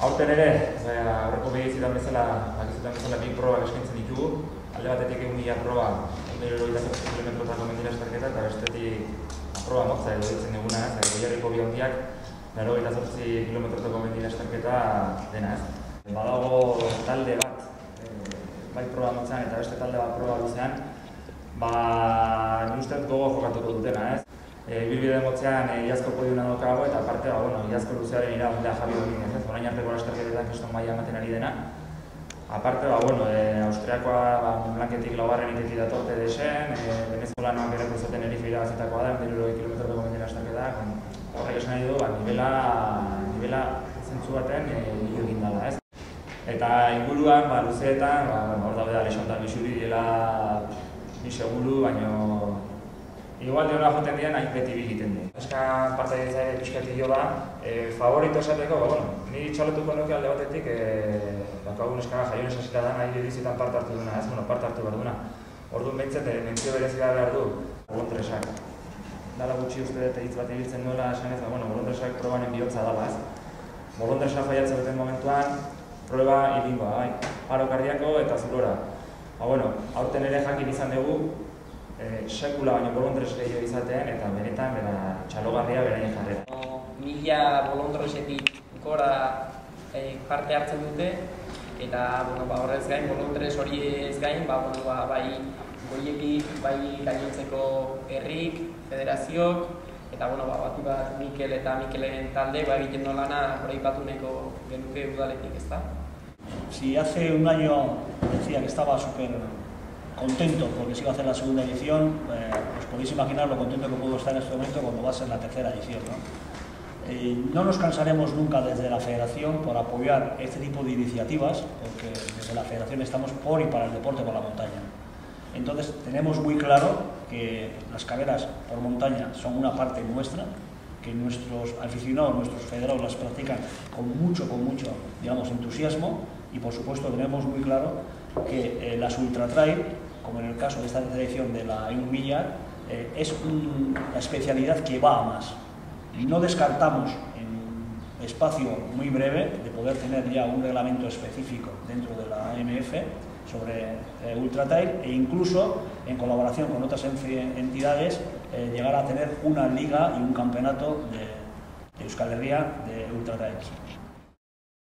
Aurten ere, aurreko behizitan bezala bi probak eskaintzen ditugu. Alde batetik 1.000 proba, 1.028 kilometrotako mendira estarketa, eta bestetik proba motza edo ditzen duguna, Goierriko bi handiak, 98 kilometrotako mendira estarketa dena, ez. Badago talde bat, bai proba motzan eta beste talde bat proba luzean, ni uste gogo jokatuko dutena, ez. Bilbide motzean iazko podiuna daukago eta aparte, iazko luzearen irabazlea Javi Dominguez, ez. Orain arteko lasterketetan kriston maila ematen ari dena. Aparte, Austriakoa Blanketik laugarren itetik datorte desen, venezolanoak ere izaten Erife irabazitakoa da, 1.000 kilometrotako mendira estarketa, horrek esan nahi du, nivela zentzu baten hilo egin dela, ez. Eta inguruan, luzeetan, hor daude Alexandre Bixuri dela ni seguru, baino igual de hona joten dian, hain beti egiten du. Eskan partaidetza ere pixkatillo da, favorito esateko, ni txalotuko nuke alde batetik, daukagun eskana jaionez hasita da nahi edizietan parte hartu duna, ez? Parte hartu behar duna. Orduan behintzat, mentzio berezia behar du, bolondresak. Dala gutxi uste dut hitz bat ibiltzen duela esan ez, bolondresak probanen bihotza dala, ez? Bolondresak faiatzen duten momentuan, proba hilingoa, paro kardiako eta zulora. Aurten ere jakin izan dugu, sekula baino bolondres gehiago izatean eta benetan txalogarria beraien jarrera. 1000 bolondresetik gora parte hartzen dute eta horrez gain, bolondres horiez gain, bai Goierrik, bai gainontzeko herrik, federazioak eta batu bat Mikel eta Mikelen talde egiten nolana aipatu nahiko genuke udaletik, ezta? Si hace un año decía que estaba súper contento porque se iba a hacer la segunda edición, os podéis imaginar lo contento que puedo estar en este momento cuando va a ser la tercera edición, ¿no? No nos cansaremos nunca desde la Federación por apoyar este tipo de iniciativas, porque desde la Federación estamos por y para el deporte por la montaña. Entonces tenemos muy claro que las carreras por montaña son una parte nuestra, que nuestros aficionados, nuestros federados las practican con mucho, digamos, entusiasmo, y por supuesto tenemos muy claro que las ultra trail, como en el caso de esta tercera edición de la 1 milla, es una especialidad que va a más. No descartamos en espacio muy breve de poder tener ya un reglamento específico dentro de la AMF sobre ultra trail e incluso en colaboración con otras entidades llegar a tener una liga y un campeonato de Euskal Herria de ultra trails.